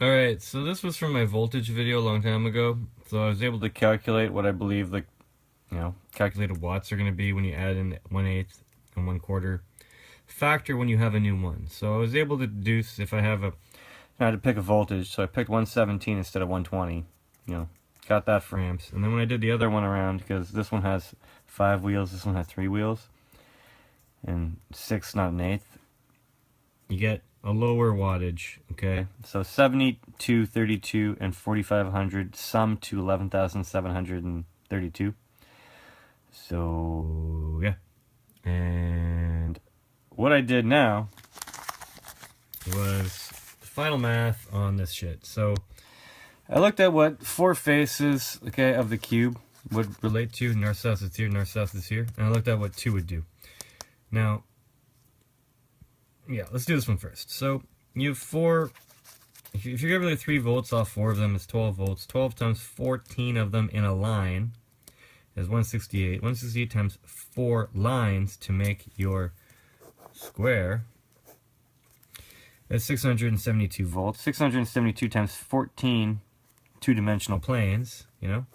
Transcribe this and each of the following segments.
Alright, so this was from my voltage video a long time ago. So I was able to calculate what I believe calculated watts are going to be when you add in 1/8 and 1/4 factor when you have a new one. So I was able to deduce if I had to pick a voltage, so I picked 117 instead of 120. Got that for amps. And then when I did the other one around, because this one has 5 wheels, this one has 3 wheels, and 6, not an eighth, you get a lower wattage, okay? So 72, 32, and 4500 sum to 11,732. So, yeah. And what I did now was the final math on this shit. So, I looked at what 4 faces, okay, of the cube would relate to. North, south is here, north, south is here. And I looked at what 2 would do. Now, yeah, let's do this one first. So, you have 4, if you get rid of 3 volts off 4 of them, it's 12 volts. 12 times 14 of them in a line is 168. 168 times 4 lines to make your square is 672 volts. 672 times 14 two-dimensional planes, to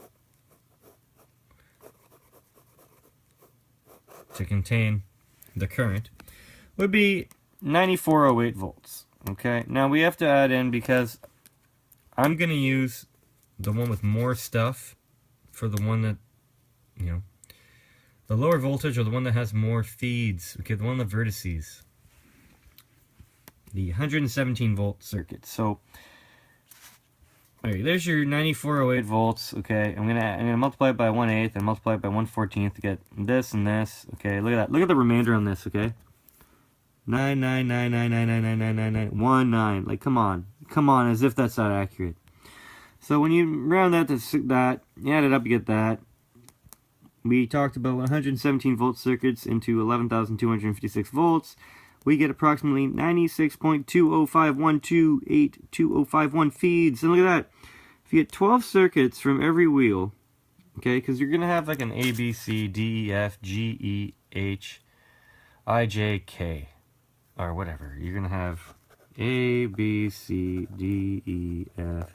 contain the current, would be 9408 volts. Okay, now we have to add in, because I'm going to use the one with more stuff for the one that, the lower voltage, or the one that has more feeds, okay, the one with the vertices. The 117 volt circuit. So, okay, there's your 9408 volts, okay, I'm gonna multiply it by 1/8 and multiply it by 1/14 to get this and this, okay, look at that, look at the remainder on this, okay, 99999999919, like, come on, as if that's not accurate. So when you round that to that, you add it up, you get that. We talked about 117 volt circuits into 11,256 volts. We get approximately 96.205128205 feeds. And look at that. If you get 12 circuits from every wheel, okay, because you're going to have like an A, B, C, D, E, F, G, E, H, I, J, K, or whatever. You're going to have A, B, C, D, E, F,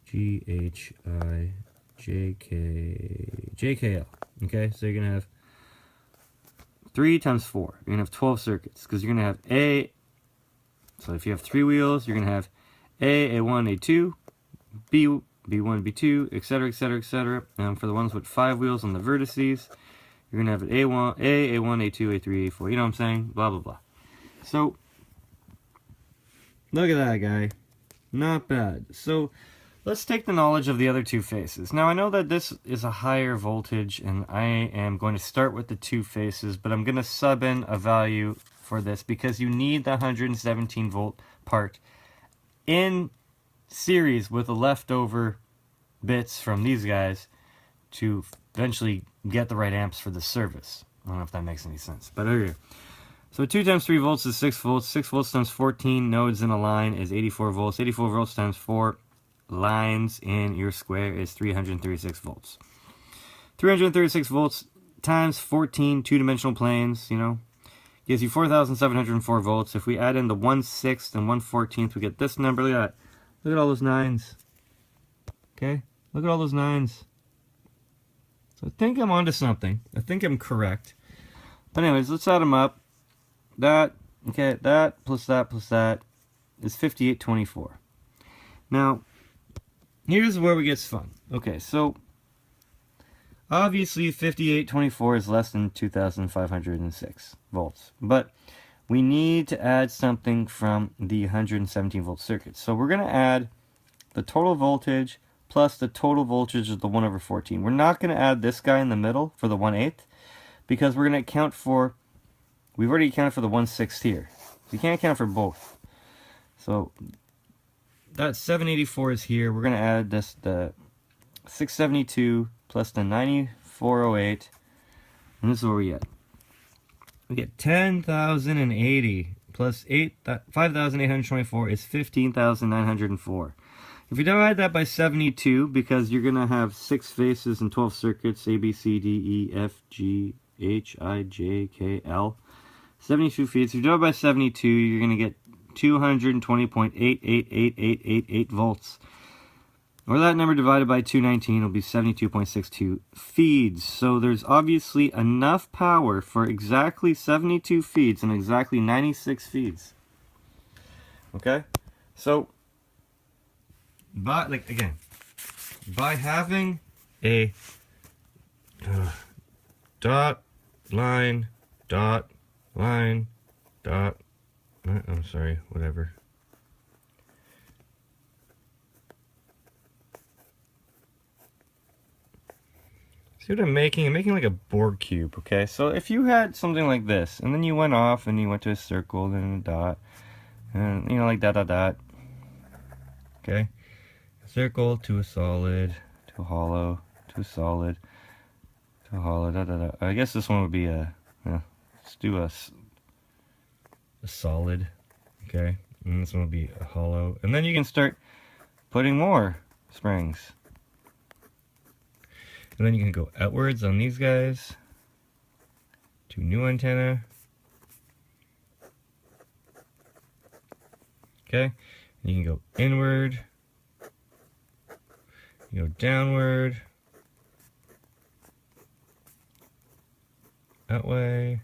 G, H, I, J, K, J, K, L. Okay, so you're going to have 3 times 4. You're going to have 12 circuits, because you're going to have A. So if you have 3 wheels, you're going to have A, A1, A2, B, B1, B2, etc., etc., etc. And for the ones with 5 wheels on the vertices, you're going to have an A1, A, A1, A2, A3, A4. You know what I'm saying? Blah, blah, blah. So, look at that guy. Not bad. So, let's take the knowledge of the other 2 faces. Now, I know that this is a higher voltage, and I am going to start with the 2 faces, but I'm going to sub in a value for this, because you need the 117 volt part in series with the leftover bits from these guys to eventually get the right amps for the service. I don't know if that makes any sense, but okay. So 2 times 3 volts is 6 volts. 6 volts times 14 nodes in a line is 84 volts. 84 volts times 4 lines in your square is 336 volts. 336 volts times 14 two-dimensional planes, gives you 4,704 volts. If we add in the 1/6 and 1/14, we get this number. Look at that. Look at all those 9s. Okay? Look at all those 9s. So I think I'm onto something. I think I'm correct. But anyways, let's add them up. That plus that is 5824. Now, here's where it gets fun. Okay, so obviously 5824 is less than 2,506 volts, but we need to add something from the 117 volt circuit. So we're going to add the total voltage plus the total voltage of the 1/14. We're not going to add this guy in the middle for the 1/8, because we're going to account for, we've already accounted for the 1/6 here. So you can't account for both. So that 784 is here. We're going to add this, the 672 plus the 9408, and this is where we get. We get 10,080 plus 5,824 is 15,904. If you divide that by 72, because you're going to have 6 faces and 12 circuits, A, B, C, D, E, F, G, H, I, J, K, L, 72 feet. So if you divide by 72, you're going to get 220.888888 volts. Or that number divided by 219 will be 72.62 feeds. So there's obviously enough power for exactly 72 feeds and exactly 96 feeds. Okay? So, by having a dot, line, dot, I'm sorry, whatever. See what I'm making? I'm making like a Borg cube, okay? So if you had something like this, and then you went off and you went to a circle, then a dot, and you know, like dot, dot, dot. Okay? A circle to a solid, to a hollow, to a solid, to a hollow, dot, dot, dot. I guess this one would be a, let's do a solid, okay? And this one would be a hollow. And then you can start putting more springs. And then you can go outwards on these guys to new antenna. Okay, and you can go inward, you go downward, that way.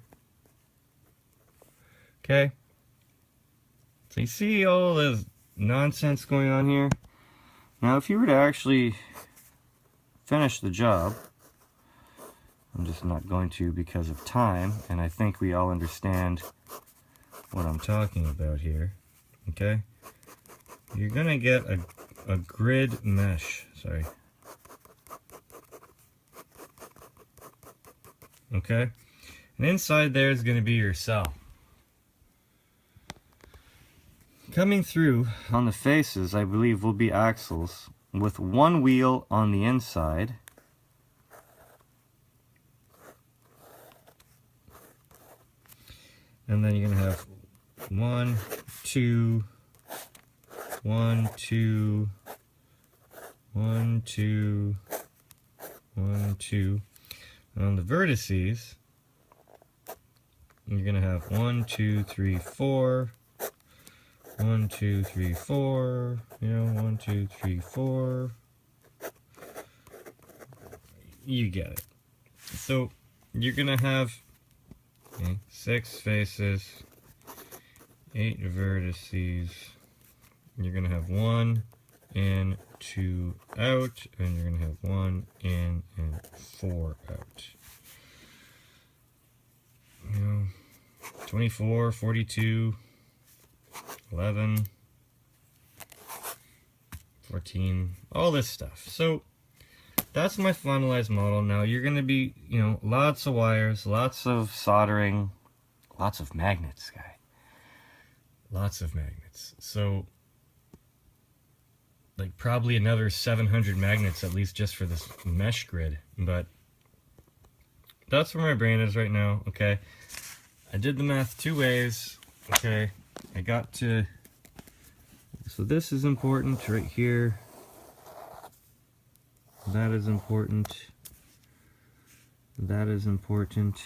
Okay, so you see all this nonsense going on here. Now if you were to actually finish the job, I'm just not going to because of time, and I think we all understand what I'm talking about here. Okay, you're gonna get a grid mesh, sorry. Okay, and inside there is gonna be your cell. Coming through on the faces, I believe, will be axles with one wheel on the inside. And then you're gonna have 1, 2, 1, 2, 1, 2, 1, 2. And on the vertices, you're gonna have 1, 2, 3, 4. 1, 2, 3, 4. You know, 1, 2, 3, 4. You get it. So you're gonna have 6 faces, 8 vertices. You're gonna have 1 in, 2 out, and you're gonna have 1 in and 4 out. You know, 24, 42, 11, 14, all this stuff. So that's my finalized model. Now you're going to be, you know, lots of wires, lots of soldering, lots of magnets, guy. Lots of magnets. So like probably another 700 magnets at least just for this mesh grid. But that's where my brain is right now, okay? I did the math 2 ways, okay? I got to, so this is important right here. That is important. That is important.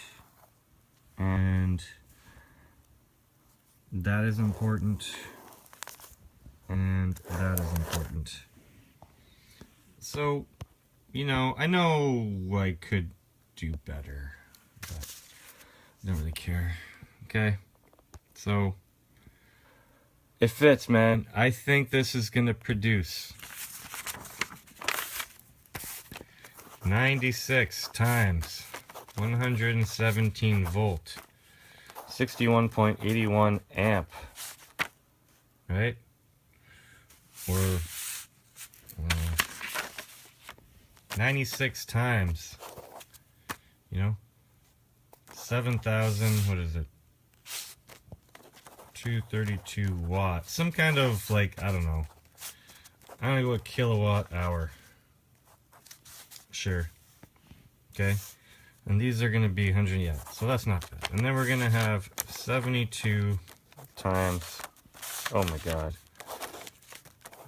And that is important. And that is important. So, you know, I know I could do better, but I don't really care. Okay? So it fits, man. I think this is gonna produce 96 times 117 volt, 61.81 amp, right? Or 96 times, you know, 7,000, what is it? 232 watts, some kind of like, I don't know, a kilowatt hour. Sure. Okay. And these are going to be 100, yeah, so that's not bad. And then we're going to have 72 times, oh my god,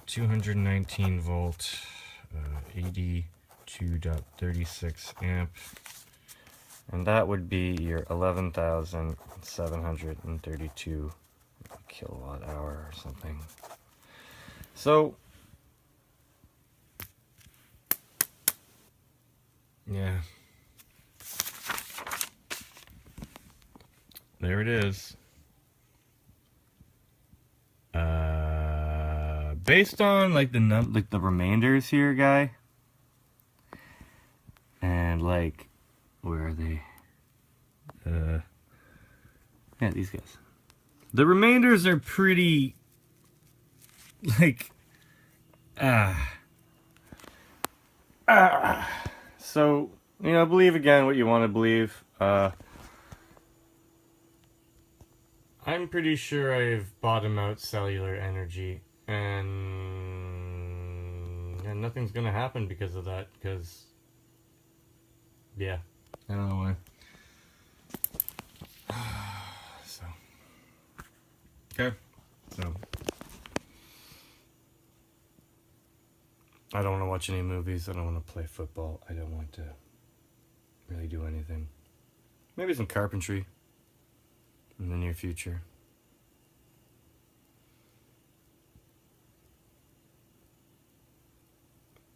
219 volt, 82.36 amp. And that would be your 11,732 kilowatt hour or something. So, yeah. There it is. Based on like the remainders here, guy. And like, where are they? Yeah, these guys. The remainders are pretty, like, So, you know, believe again what you want to believe. I'm pretty sure I've bottomed out cellular energy, and nothing's gonna happen because of that, because, yeah, I don't know why. So, okay, so, I don't want to watch any movies, I don't want to play football, I don't want to really do anything. Maybe some carpentry in the near future.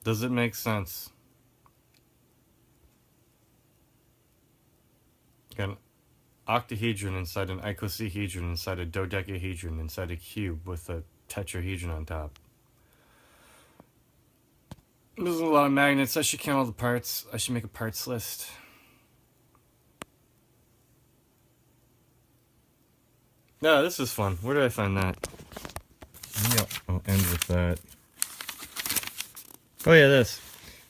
Does it make sense? Got an octahedron inside an icosahedron inside a dodecahedron inside a cube with a tetrahedron on top. There's a lot of magnets. I should count all the parts. I should make a parts list. Yeah, this is fun. Where did I find that? Yeah, I'll end with that. Oh yeah, this.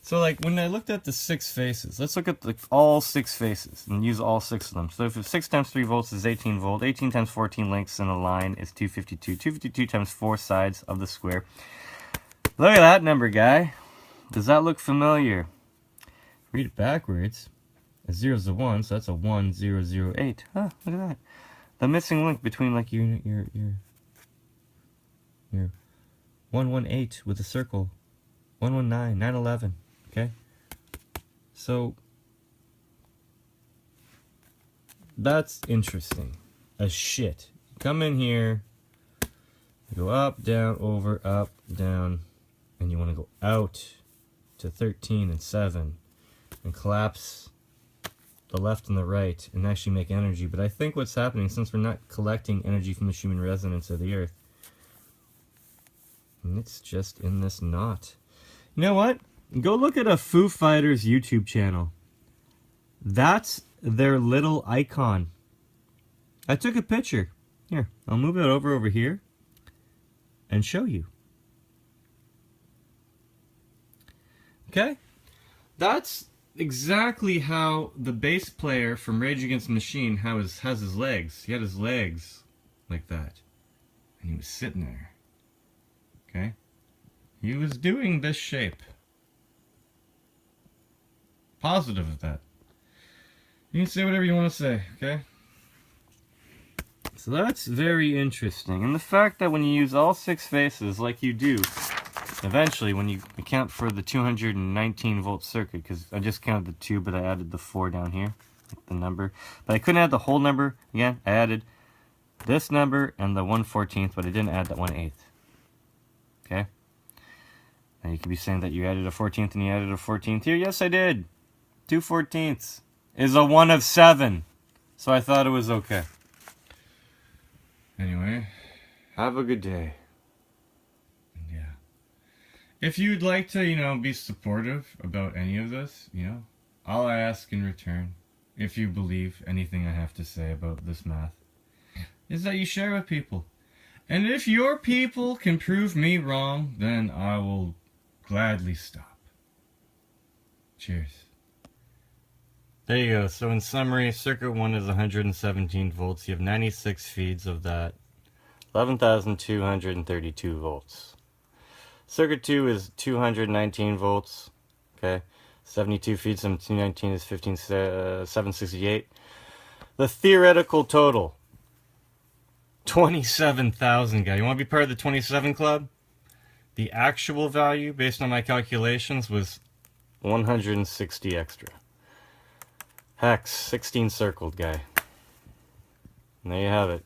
So like when I looked at the 6 faces, let's look at all 6 faces and use all 6 of them. So if 6 times 3 volts is 18 volt, 18 times 14 lengths in a line is 252. 252 times 4 sides of the square. Look at that number, guy. Does that look familiar? Read it backwards. A 0 is a 1, so that's a 1008. Huh, look at that. The missing link between like your 118 with a circle. 119, 911. Okay? So that's interesting as shit. Come in here, go up, down, over, up, down, and you want to go out to 13 and 7 and collapse the left and the right and actually make energy. But I think what's happening, since we're not collecting energy from the Schumann resonance of the Earth, and it's just in this knot. You know what? Go look at a Foo Fighters YouTube channel. That's their little icon. I took a picture. Here, I'll move it over here and show you. Okay? That's exactly how the bass player from Rage Against the Machine has his legs. He had his legs like that. And he was sitting there. Okay? He was doing this shape. Positive of that. You can say whatever you want to say, okay? So that's very interesting. And the fact that when you use all 6 faces like you do, eventually when you account for the 219 volt circuit, because I just counted the 2, but I added the 4 down here, like the number. But I couldn't add the whole number. Again, I added this number and the 1/14th, but I didn't add that 1/8. Okay? Now you could be saying that you added a 14th and you added a 14th here. Yes, I did. 2/14 is a 1 of 7. So I thought it was okay. Anyway, have a good day. Yeah. If you'd like to, you know, be supportive about any of this, you know, all I ask in return, if you believe anything I have to say about this math, is that you share with people. And if your people can prove me wrong, then I will gladly stop. Cheers. There you go. So in summary, circuit 1 is 117 volts. You have 96 feeds of that. 11,232 volts. Circuit 2 is 219 volts. Okay. 72 feeds from 219 is 768. The theoretical total, 27,000, guy. You want to be part of the 27 club? The actual value, based on my calculations, was 160 extra. Hex, 16 circled, guy. And there you have it.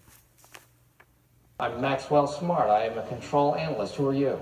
I'm Maxwell Smart. I am a control analyst. Who are you?